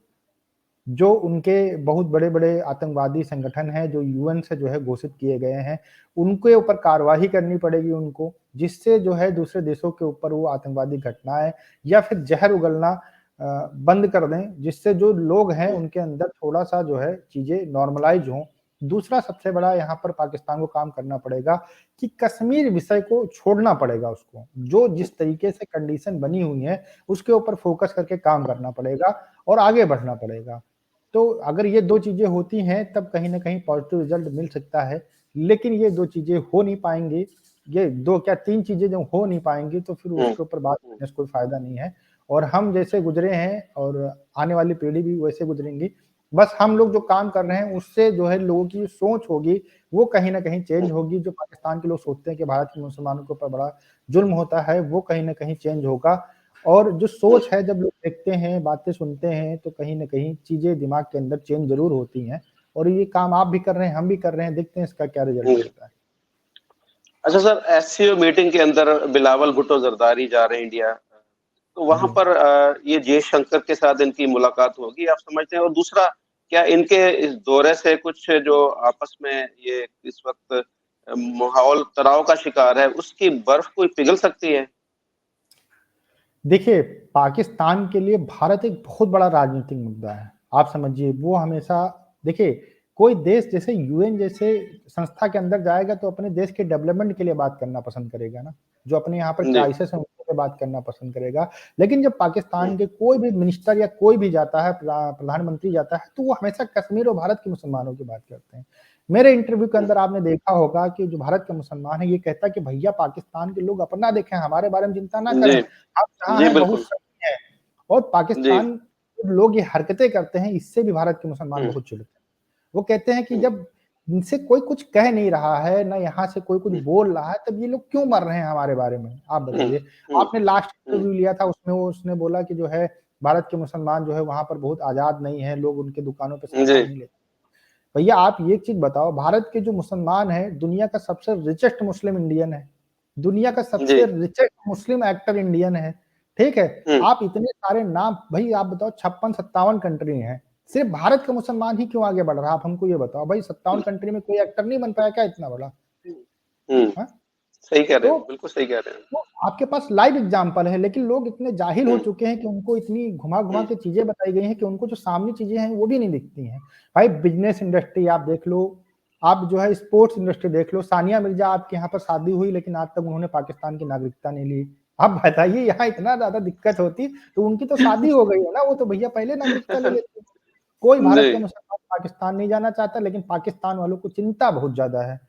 जो उनके बहुत बड़े-बड़े आतंकवादी संगठन हैं, जो यूएन से जो है घोषित किए गए हैं, उनके ऊपर कार्रवाई करनी पड़ेगी उनको, जिससे जो है दूसरे देशों के ऊपर वो आतंकवादी घटनाएँ या फिर ज़हर उगलना बंद कर दें, जिससे जो लोग हैं उनके अंदर थोड़ा-सा जो है चीज़ें नॉर्मलाइज़ हों। दूसरा सबसे बड़ा यहाँ पर पाकिस्तान को काम करना पड़ेगा कि कश्मीर विषय को छोड़ना पड़ेगा उसको। जो जिस तरीके से कंडीशन बनी हुई है, उसके ऊपर फ़ोकस करके काम करना पड़ेगा और आगे बढ़ना पड़ेगा। तो अगर ये 2 चीज़ें होती हैं, तब कहीं न कहीं पॉज़िटिव रिज़ल्ट मिल सकता है। लेकिन ये 2 चीज़ें हो नहीं पाएँगी, ये 2 क्या 3 चीज़ें जब हो नहीं पाएँगी, तो फिर हुँ, उसके ऊपर बात हुँ, करने से कोई फ़ायदा नहीं है। और हम जैसे गुज़रे हैं और आने वाली पीढ़ी भी वैसे गुज़रेंगी। बस हम लोग जो काम कर रहे हैं, उससे जो है लोगों की सोच होगी, वो कहीं न कहीं हुँ, चेंज होगी। जो पाकिस्तान के लोग सोचते हैं कि भारत के मुसलमानों के ऊपर बड़ा ज़ुल्म होता है, वो कहीं न कहीं चेंज होगा। और जो हुँ। सोच है, जब लोग देखते हैं, बातें सुनते हैं, तो कहीं न कहीं चीज़ें दिमाग के अंदर चेंज ज़रूर होती हैं। और ये काम आप भी कर रहे हैं, हम भी कर रहे हैं, देखते हैं इसका क्या रिज़ल्ट हुँ। मिलता है। अच्छा सर, एससीओ मीटिंग के अंदर बिलावल भुट्टो ज़रदारी जा रहे हैं इंडिया। तो वहाँ जी। पर ये जयशंकर के साथ इनकी मुलाकात होगी, आप समझते हैं? और दूसरा, क्या इनके इस दौरे से कुछ जो आपस में ये इस वक़्त माहौल तनाव का शिकार है, उसकी बर्फ़ कोई पिघल सकती है? देखिए, पाकिस्तान के लिए भारत एक बहुत बड़ा राजनीतिक मुद्दा है। आप समझिए वो हमेशा देखिए, कोई देश जैसे यूएन जैसे संस्था के अंदर जाएगा तो अपने देश के डेवलपमेंट के लिए बात करना पसंद करेगा ना, जो अपने यहाँ पर जी। क्राइसिस है उनके पे बात करना पसंद करेगा। लेकिन जब हुँ, पाकिस्तान के कोई भी मिनिस्टर या कोई भी जाता है, प्रधानमंत्री जाता है, तो वो हमेशा कश्मीर और भारत के मुसलमानों की बात करते हैं। मेरे इंटरव्यू के हुँ। अंदर आपने देखा होगा कि जो भारत का मुसलमान है, ये कहता है कि भैया पाकिस्तान के लोग अपना देखें, हमारे बारे में चिंता ना जी, करें। आप जहाँ जी हैं बहुत बिल्कुल। सही हैं। और जी। पाकिस्तान के लोग ये हरकतें करते हैं, इससे भी भारत के मुसलमान हुँ, बहुत चिढ़ते हैं। वो कहते हैं कि हुँ, जब इनसे कोई कुछ कह नहीं रहा है, ना यहाँ से कोई कुछ हुँ, बोल रहा है, तब ये लोग क्यों मर रहे हैं हमारे बारे में? आप हुँ, बताइए। हुँ, आपने लास्ट हुँ, इंटरव्यू लिया था उसमें उसने बोला कि जो है भारत के मुसलमान जो है वहाँ पर बहुत आज़ाद नहीं है, लोग उनके दुकानों पे जी। सामान नहीं लेते। भैया आप ये चीज़ बताओ, भारत के जो मुसलमान हैं, दुनिया का सबसे रिचेस्ट मुस्लिम इंडियन है। दुनिया का जी। सबसे रिचेस्ट मुस्लिम एक्टर इंडियन है, ठीक है? हुँ, आप इतने सारे नाम भई आप बताओ 56-57 कंट्री हैं, सिर्फ़ भारत का मुसलमान ही क्यों आगे बढ़ रहा है? आप हमको ये बताओ, भई 57 हुँ, कंट्री में कोई एक्टर नहीं बन पाया क्या इतना बड़ा? हुँ, हुँ। हाँ? सही कह रहे तो हैं, बिल्कुल सही कह रहे हैं। तो आपके पास लाइव एग्ज़ाम्पल है, लेकिन लोग इतने जाहिल हो हुँ, चुके हैं कि उनको इतनी घुमा-घुमा हुँ, के चीज़ें बताई गई हैं कि उनको जो सामने चीज़ें हैं, वो भी नहीं दिखती हैं। भाई बिज़नेस इंडस्ट्री आप देख लो, आप जो है स्पोर्ट्स इंडस्ट्री देख लो, सानिया मिर्ज़ा आपके यहाँ पर शादी हुई लेकिन आज तक उन्होंने पाकिस्तान की नागरिकता नहीं ली। आप बताइए यहाँ इतना ज़्यादा दिक्कत होती, तो उनकी तो शादी हो गई है ना, वो तो भैया पहले नागरिकता ले लेते। कोई भारत जी। का मुसलमान पाकिस्तान नहीं जाना चाहता, लेकिन पाकिस्तान वालों को चिंता बहुत ज़्यादा है।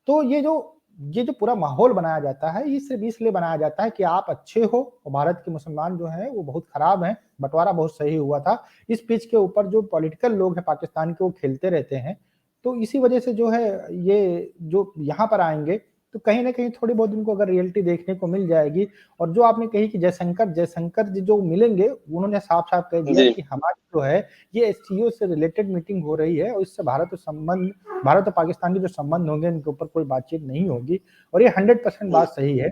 तो ये जो पूरा माहौल बनाया जाता है, ये सिर्फ़ इसलिए बनाया जाता है कि आप अच्छे हो और भारत के मुसलमान जो हैं, वो बहुत खराब हैं, बँटवारा बहुत सही हुआ था। इस पिच के ऊपर जो पॉलिटिकल लोग हैं पाकिस्तान के, वो खेलते रहते हैं। तो इसी वजह से जो है, ये जो यहाँ पर आएँगे, तो कहीं न कहीं थोड़ी बहुत उनको अगर रियलिटी देखने को मिल जाएगी। और जो आपने कही कि जयशंकर जी जो मिलेंगे, उन्होंने साफ-साफ कह दिया जी। कि हमारी जो है, ये एससीओ से रिलेटेड मीटिंग हो रही है और इससे भारत और पाकिस्तान के जो संबंध होंगे, इनके ऊपर कोई बातचीत नहीं होगी। और ये 100% हुँ, बात सही है।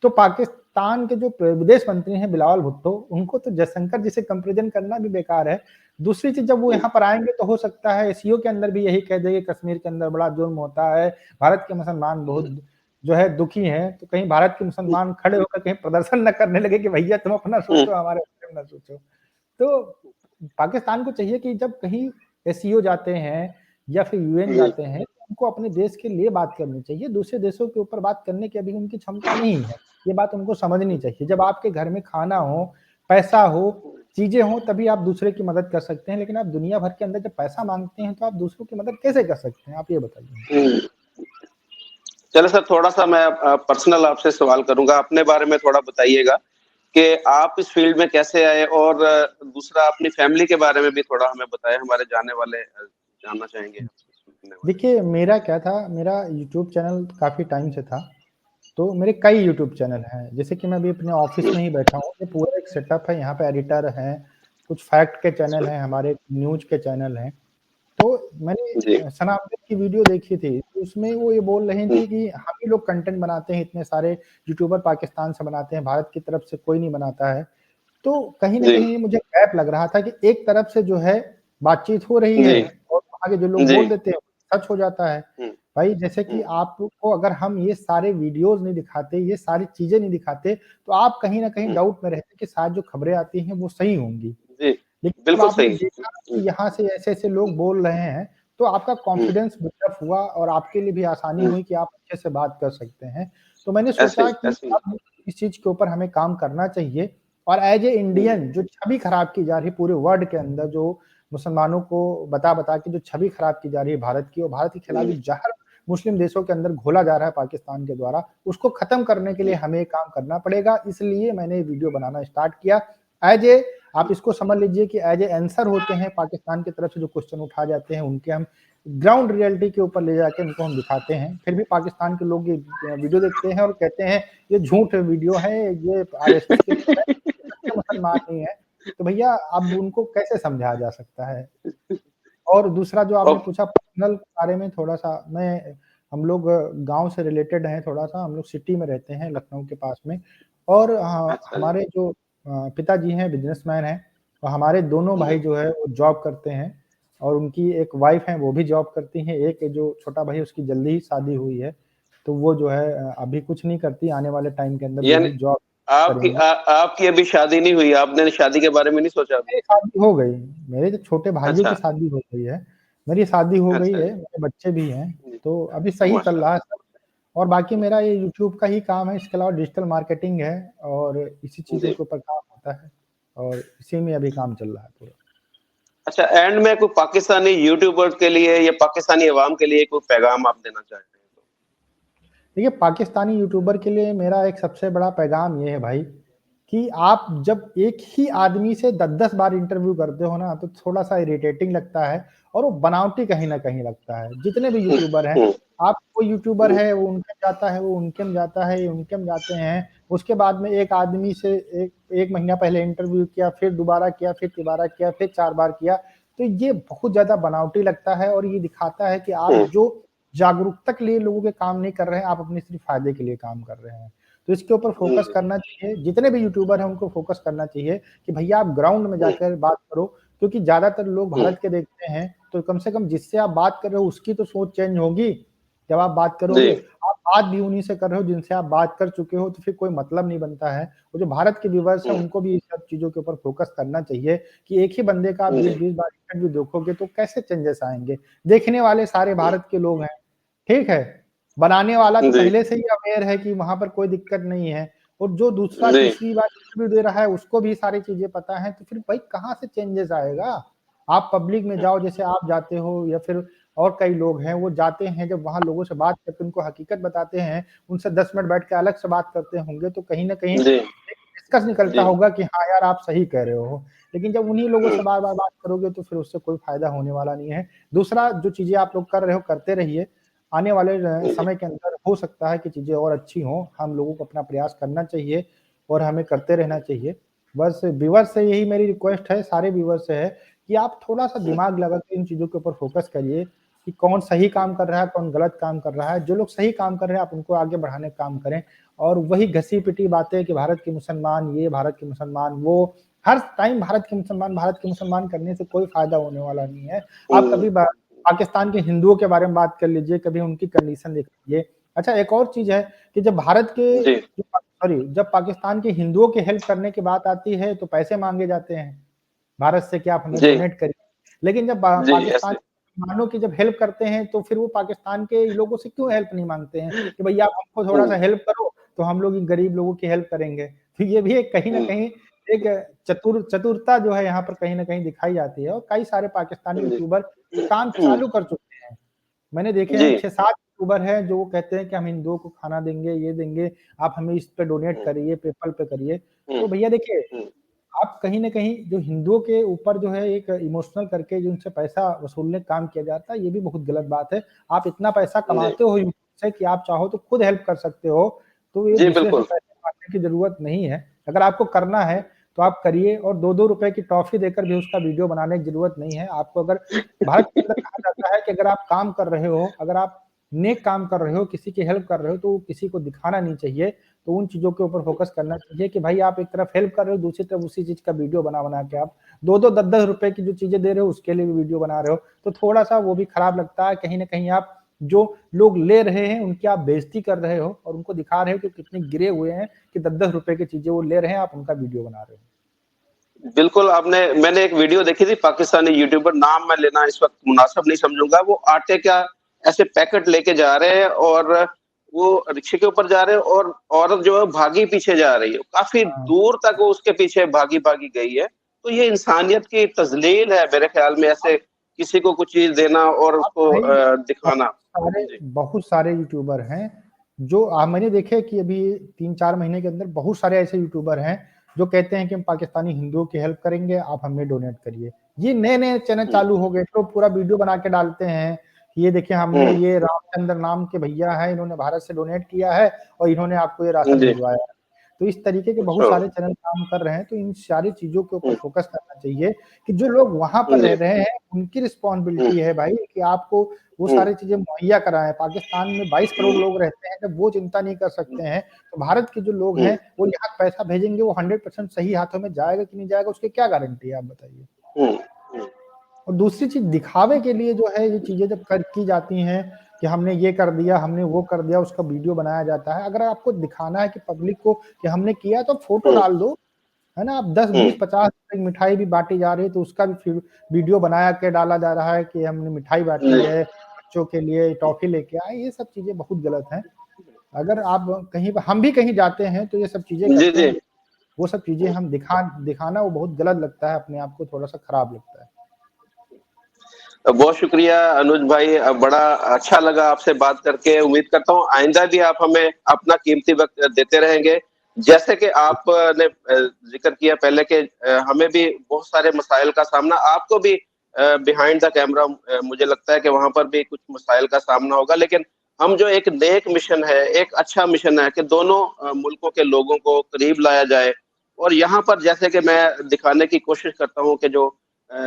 तो पाकिस्तान के जो विदेश मंत्री हैं बिलावल भुट्टो, उनको तो जयशंकर जी से कंपैरिज़न करना भी बेकार है। दूसरी चीज़, जब वो हुँ, यहाँ पर आएँगे तो हो सकता है एससीओ के अंदर भी यही कह दें कि कश्मीर के अंदर बड़ा जुल्म होता है, भारत के मुसलमान हुँ, बहुत जो है दुखी हैं, तो कहीं भारत के हुँ, मुसलमान खड़े होकर कहीं प्रदर्शन ना करने लगे कि भैया तुम अपना हुँ, सोचो, हमारे बारे में ना सोचो। तो पाकिस्तान को चाहिए कि जब कहीं एससीओ जाते हैं या फिर यूएन जी। जाते हैं, तो उनको अपने देश के लिए बात करनी चाहिए, दूसरे देशों के ऊपर बात करने की अभी उनकी क्षमता नहीं है। ये बात उनको समझनी चाहिए। जब आपके घर में खाना हो, पैसा हो, हुँ, चीज़ें हों, तभी आप दूसरे की मदद कर सकते हैं, लेकिन आप दुनिया भर के अंदर जब पैसा माँगते हैं, तो आप दूसरों की मदद कैसे कर सकते हैं? आप ये बताइए? हुँ। चलो सर, थोड़ा-सा मैं पर्सनल आपसे सवाल करूँगा, अपने बारे में थोड़ा बताइएगा कि आप इस फ़ील्ड में कैसे आए? और दूसरा अपनी फ़ैमिली के बारे में भी थोड़ा हमें बताएँ, हमारे जाने वाले जानना चाहेंगे आपसे, सुनने वाले। देखिए, मेरा क्या था, मेरा यूट्यूब चैनल काफ़ी टाइम से था, तो मेरे कई यूट्यूब चैनल हैं। जैसे कि मैं अभी अपने ऑफ़िस में ही बैठा हूँ, ये पूरा एक सेटअप है, यहाँ पे एडिटर हैं, कुछ फैक्ट के चैनल हैं, हमारे न्यूज़ के चैनल हैं। तो मैंने जी। सना अमजद की वीडियो देखी थी, तो उसमें वो ये बोल रही हुँ, थी कि हम ही लोग कंटेंट बनाते हैं, इतने सारे यूट्यूबर पाकिस्तान से बनाते हैं, भारत की तरफ से कोई नहीं बनाता है। तो कहीं न जी, कहीं मुझे गैप लग रहा था कि एक तरफ से जो है बातचीत हो रही है जी, और आगे जो लोग जी। बोल देते हैं, सच हो जाता है। हुँ, भाई जैसे कि आपको अगर हम ये सारे वीडियोस नहीं दिखाते, ये सारी चीजें नहीं दिखाते, तो आप कहीं ना कहीं डाउट में रहते कि शायद जो खबरें आती हैं वो सही होंगी। जी, लेकिन जब बिल्कुल आपने सही। देखा कि यहाँ से ऐसे-ऐसे लोग बोल रहे हैं, तो आपका हुँ, कॉन्फिडेंस बिल्डअप हुआ और आपके लिए भी आसानी हुँ, हुई कि आप अच्छे से बात कर सकते हैं। तो मैंने ऐसे सोचा ही, कि ऐसे ही। अब इस चीज़ के ऊपर हमें काम करना चाहिए और एज़ ए हुँ, इंडियन जो छवि खराब की जा रही है पूरे वर्ल्ड के अंदर, जो मुसलमानों को बता-बता के जो छवि खराब की जा रही है भारत की और भारत के खिलाफ हुँ, जो ज़हर मुस्लिम देशों के अंदर घोला जा रहा है पाकिस्तान के द्वारा, उसको खत्म करने के लिए हुँ, हमें काम करना पड़ेगा। इसलिए मैंने ये वीडियो बनाना स्टार्ट किया। एज़ ए आप इसको समझ लीजिए कि एज़ ए आंसर होते हैं पाकिस्तान की तरफ से जो क्वेश्चन उठाए जाते हैं, उनके हम ग्राउंड रियलिटी के ऊपर ले जाके उनको हम दिखाते हैं। फिर भी पाकिस्तान के लोग ये वीडियो देखते हैं और कहते हैं, ये झूठ वीडियो है, ये आरएसएस के लोग हैं, ये सच्चे मुसलमान नहीं है। तो भैया अब उनको कैसे समझाया जा सकता है? और दूसरा जो आपने ओह! पूछा पर्सनल बारे में थोड़ा-सा मैं हम लोग गाँव से रिलेटेड हैं थोड़ा-सा, हम लोग सिटी में रहते हैं लखनऊ के पास में और अच्छा जी। हमारे जो पिताजी हैं बिज़नेसमैन हैं और हमारे दोनों हुँ, भाई जो है वो जॉब करते हैं और उनकी एक वाइफ़ हैं वो भी जॉब करती हैं, एक जो छोटा भाई है उसकी जल्दी ही शादी हुई है, तो वो जो है अभी कुछ नहीं करती, आने वाले टाइम के अंदर वो यानी भी जॉब आपकी करेंगी। आपकी अभी शादी नहीं हुई, आपने शादी के बारे में नहीं सोचा अभी? मेरी शादी हो गई, मेरे जो छोटे भाइयों की अच्छा, शादी हो गई है, मेरी शादी हो गई अच्छा है, जी। मेरे बच्चे भी हैं, जी, तो अभी सही चल रहा है माशाअल्लाह। सब और बाकी मेरा ये यूट्यूब का ही काम है, इसके अलावा डिजिटल मार्केटिंग है और इसी चीज़ों जी। के ऊपर काम होता है और इसी में अभी काम चल रहा है पूरा। अच्छा एंड में कोई पाकिस्तानी यूट्यूबर्स के लिए या पाकिस्तानी अवाम के लिए कोई पैगाम आप देना चाहते हैं तो? देखिए, पाकिस्तानी यूट्यूबर के लिए मेरा एक सबसे बड़ा पैगाम ये है भाई, कि आप जब एक ही आदमी से 10-10 बार इंटरव्यू करते हो ना, तो थोड़ा-सा इरिटेटिंग लगता है और वो बनावटी कहीं न कहीं लगता है। जितने भी हुँ, यूट्यूबर हैं, हुँ, आप कोई यूट्यूबर हुँ, है, वो उनके में जाता है, वो उनके में जाता है, ये उनके में जाते हैं। उसके बाद में एक आदमी से 1 महीना पहले इंटरव्यू किया, फिर दोबारा किया, फिर तिबारा किया, फिर 4 बार किया। तो ये बहुत ज़्यादा बनावटी लगता है और ये दिखाता है कि आप हुँ, जो जागरूकता के लिए लोगों के काम नहीं कर रहे हैं, आप अपने सिर्फ़ फ़ायदे के लिए काम कर रहे हैं। तो इसके ऊपर हुँ, फ़ोकस करना चाहिए, जितने भी यूट्यूबर हैं उनको फ़ोकस करना चाहिए कि भैया आप ग्राउंड में हुँ, जाकर बात करो, क्योंकि ज़्यादातर लोग हुँ, भारत के देखते हैं, तो कम से कम जिससे आप बात कर रहे हो उसकी तो सोच चेंज होगी, जब आप बात जी, करोगे। आप बात भी उन्हीं से कर रहे हो जिनसे आप बात कर चुके हो, तो फिर कोई मतलब नहीं बनता है। और जो भारत के व्यूअर्स हैं हुँ, उनको भी ये सब चीज़ों के ऊपर फ़ोकस करना चाहिए कि एक ही बंदे का आप जी, 20-20 बार इंटरव्यू देखोगे तो कैसे चेंजेस आएँगे? देखने वाले सारे हुँ, भारत के लोग हैं। ठीक है, बनाने वाला तो जी, पहले से ही अवेयर है कि वहाँ पर कोई दिक्कत नहीं है और जो दूसरा जी, तीसरी बार इंटरव्यू दे रहा है उसको भी सारी चीज़ें पता हैं, तो फिर भाई कहाँ से चेंजेस आएगा? आप पब्लिक में हुँ, जाओ जैसे आप जाते हो या फिर और कई लोग हैं, वो जाते हैं जब वहाँ लोगों से बात करके उनको हकीकत बताते हैं, उनसे 10 मिनट बैठ के अलग से बात करते होंगे तो कहीं न कहीं जी, एक डिस्कस निकलता जी, होगा कि हाँ यार, आप सही कह रहे हो। लेकिन जब उन्हीं लोगों हुँ, से बार-बार बात करोगे तो फिर उससे कोई फ़ायदा होने वाला नहीं है। दूसरा जो चीज़ें आप लोग कर रहे हो, करते रहिए। आने वाले जी, समय के अंदर हो सकता है कि चीज़ें और अच्छी हों, हम लोगों को अपना प्रयास करना चाहिए और हमें करते रहना चाहिए। बस व्यूअर्स से यही मेरी रिक्वेस्ट है, सारे व्यूअर्स से है कि आप थोड़ा-सा हुँ, दिमाग लगा के इन चीज़ों के ऊपर फ़ोकस करिए कि कौन सही काम कर रहा है, कौन गलत काम कर रहा है। जो लोग सही काम कर रहे हैं, आप उनको आगे बढ़ाने का काम करें और वही घसी-पिटी बातें कि भारत के मुसलमान ये, भारत के मुसलमान वो, हर टाइम भारत के मुसलमान करने से कोई फ़ायदा होने वाला नहीं है। आप हुँ, कभी पाकिस्तान के हिंदुओं के बारे में बात कर लीजिए, कभी उनकी कंडीशन देख लीजिए। अच्छा एक और चीज़ है कि जब भारत के जी, जब पाकिस्तान के हिंदुओं की हेल्प करने की बात आती है, तो पैसे माँगे जाते हैं, भारत से कि आप हमें जी, डोनेट करिए। लेकिन जब जी, पाकिस्तान ऐसे के मुसलमानों की जब हेल्प करते हैं, तो फिर वो पाकिस्तान के लोगों से क्यों हेल्प नहीं माँगते हैं कि भैया आप हमको थोड़ा-सा हुँ, हेल्प करो, तो हम लोग इन गरीब लोगों की हेल्प करेंगे। तो ये भी एक कहीं न हुँ, कहीं एक चतुरता जो है यहाँ पर कहीं न कहीं दिखाई जाती है और कई सारे पाकिस्तानी जी, यूट्यूबर ये काम हुँ, चालू कर चुके हैं। मैंने देखे जी, हैं 6-7 यूट्यूबर हैं जो वो कहते हैं कि हम हिंदुओं को खाना देंगे, ये देंगे, आप हमें इस पे डोनेट हुँ, करिए, पेपैल पे करिए। हुँ, तो भैया देखिए, हुँ, आप कहीं न कहीं जो हिंदुओं के ऊपर जो है एक इमोशनल करके जो उनसे पैसा वसूलने का काम किया जाता है, ये भी बहुत गलत बात है। आप इतना पैसा जी, कमाते हो यूट्यूब से कि आप चाहो तो खुद हेल्प कर सकते हो, तो ये जी, दूसरे से बिल्कुल। पैसे माँगने की ज़रूरत नहीं है। अगर आपको करना है, तो आप करिए और ₹2-2 की टॉफ़ी देकर भी उसका वीडियो बनाने की ज़रूरत नहीं है। आपको अगर भारत के अंदर कहा जाता है कि अगर आप काम कर रहे हो, अगर आप नेक काम कर रहे हो, किसी की हेल्प कर रहे हो, तो किसी को दिखाना नहीं चाहिए। तो उन चीज़ों के ऊपर फ़ोकस करना चाहिए कि भाई आप एक तरफ हेल्प कर रहे हो, दूसरी तरफ उसी चीज़ का वीडियो बना-बना के आप 2-2 10-10 रुपए की जो चीज़ें दे रहे हो, उसके लिए भी वीडियो बना रहे हो, तो थोड़ा-सा वो भी खराब लगता है। कहीं न कहीं आप जो लोग ले रहे हैं उनकी आप बेइज्जती कर रहे हो और उनको दिखा रहे हो कि कितने गिरे हुए हैं कि 10-10 रुपए की चीजें वो ले रहे हैं, आप उनका वीडियो बना रहे हो। बिल्कुल, मैंने एक वीडियो देखी थी, पाकिस्तानी यूट्यूबर, नाम मैं लेना इस वक़्त मुनासिब नहीं समझूँगा, वो आटे का ऐसे पैकेट लेके जा रहे हैं और वो रिक्शे के ऊपर जा रहे हैं और औरत जो है भागी पीछे जा रही है। काफ़ी हाँ, दूर तक वो उसके पीछे भागी-भागी गई है। तो ये इंसानियत की तज़लील है मेरे ख़्याल में, ऐसे किसी को कुछ चीज़ देना और अब उसको भाई दिखाना। जी। बहुत सारे यूट्यूबर हैं जो मैंने देखे कि अभी 3-4 महीने के अंदर बहुत सारे ऐसे यूट्यूबर हैं जो कहते हैं कि हम पाकिस्तानी हिंदुओं की हेल्प करेंगे, आप हमें डोनेट करिए। ये नए-नए चैनल हुँ, चालू हो गए, तो पूरा वीडियो बना के डालते हैं कि ये देखिए हमने हुँ, ये रामचंद्र नाम के भैया हैं, इन्होंने भारत से डोनेट किया है और इन्होंने आपको ये राशन जी। भिजवाया है। तो इस तरीके के बहुत अच्छा। सारे चैनल काम कर रहे हैं, तो इन सारी चीज़ों के ऊपर हुँ, फोकस करना चाहिए कि जो लोग वहाँ पर रह जी। रहे हैं, उनकी हुँ, रिस्पॉन्सिबिलिटी है भाई कि आपको वो हुँ, सारी चीज़ें मुहैया कराएँ। पाकिस्तान में 22 करोड़ हुँ, लोग रहते हैं, जब वो चिंता नहीं कर सकते हैं, तो भारत के जो लोग हुँ, हैं, वो यहाँ पैसा भेजेंगे, वो 100% सही हाथों में जाएगा कि नहीं जाएगा, उसकी क्या गारंटी है, आप बताइए? हुँ, हुँ, और दूसरी चीज़ दिखावे के लिए जो है ये चीज़ें जब की जाती हैं कि हमने ये कर दिया, हमने वो कर दिया, उसका वीडियो बनाया जाता है। अगर आपको दिखाना है कि पब्लिक को कि हमने किया तो फ़ोटो हुँ, डाल दो, है ना? अब 10, हुँ, 20, 50 रुपए की मिठाई भी बाँटी जा रही है तो उसका भी फिर वीडियो बना के डाला जा रहा है कि हमने मिठाई बाँटी जी। है, बच्चों के लिए टॉफ़ी लेके आए, ये सब चीज़ें बहुत गलत हैं। अगर आप कहीं हम भी कहीं जाते हैं तो ये सब चीज़ें जी, करते जी। हैं, वो सब चीज़ें हम दिखाना वो बहुत गलत लगता है, अपने आप को थोड़ा-सा खराब लगता है। बहुत शुक्रिया अनुज भाई, बड़ा अच्छा लगा आपसे बात करके। उम्मीद करता हूँ आइंदा भी आप हमें अपना कीमती वक़्त देते रहेंगे। जैसे कि आपने ज़िक्र किया पहले कि हमें भी बहुत सारे मसाइल का सामना, आपको भी बिहाइंड द कैमरा मुझे लगता है कि वहाँ पर भी कुछ मसाइल का सामना होगा। लेकिन हम जो एक नेक मिशन है, एक अच्छा मिशन है कि दोनों मुल्कों के लोगों को करीब लाया जाए और यहाँ पर जैसे कि मैं दिखाने की कोशिश करता हूँ कि जो अ,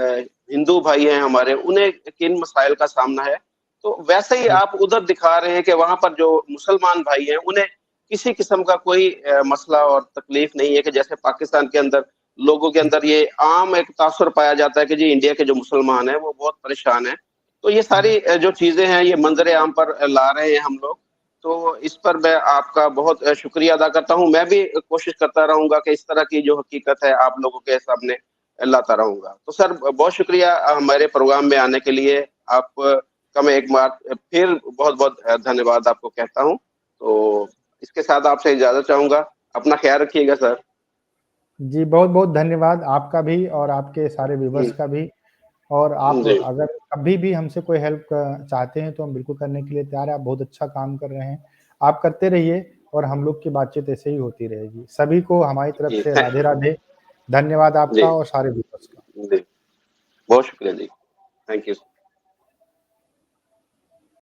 हिंदू भाई हैं हमारे, उन्हें किन मसाइल का सामना है। तो वैसे ही जी, आप उधर दिखा रहे हैं कि वहाँ पर जो मुसलमान भाई हैं, उन्हें किसी किस्म का कोई मसला और तकलीफ नहीं है कि जैसे पाकिस्तान के अंदर लोगों के जी, अंदर ये आम एक तासुर पाया जाता है कि जी इंडिया के जो मुसलमान हैं, वो बहुत परेशान हैं। तो ये हुँ। सारी जो चीज़ें हैं, ये मंज़र-ए-आम पर ला रहे हैं हम लोग। तो इस पर मैं आपका बहुत शुक्रिया अदा करता हूँ। मैं भी कोशिश करता रहूँगा कि इस तरह की जो हकीकत है, आप लोगों के सामने लाता रहूँगा। तो सर बहुत शुक्रिया हमारे प्रोग्राम में आने के लिए। आपका मैं एक बार फिर बहुत-बहुत धन्यवाद आपको कहता हूँ। तो इसके साथ आपसे इजाज़त चाहूँगा। अपना ख़्याल रखिएगा सर। जी, बहुत-बहुत धन्यवाद आपका भी और आपके सारे हुँ, व्यूअर्स का भी। और आप जी, अगर कभी भी हमसे कोई हेल्प चाहते हैं तो हम बिल्कुल करने के लिए तैयार हैं। आप बहुत अच्छा काम कर रहे हैं। आप करते रहिए और हम लोग की बातचीत ऐसे ही होती रहेगी। सभी को हमारी तरफ जी, से राधे-राधे। धन्यवाद जी, आपका और सारे व्यूअर्स का। जी। बहुत शुक्रिया जी। Thank you.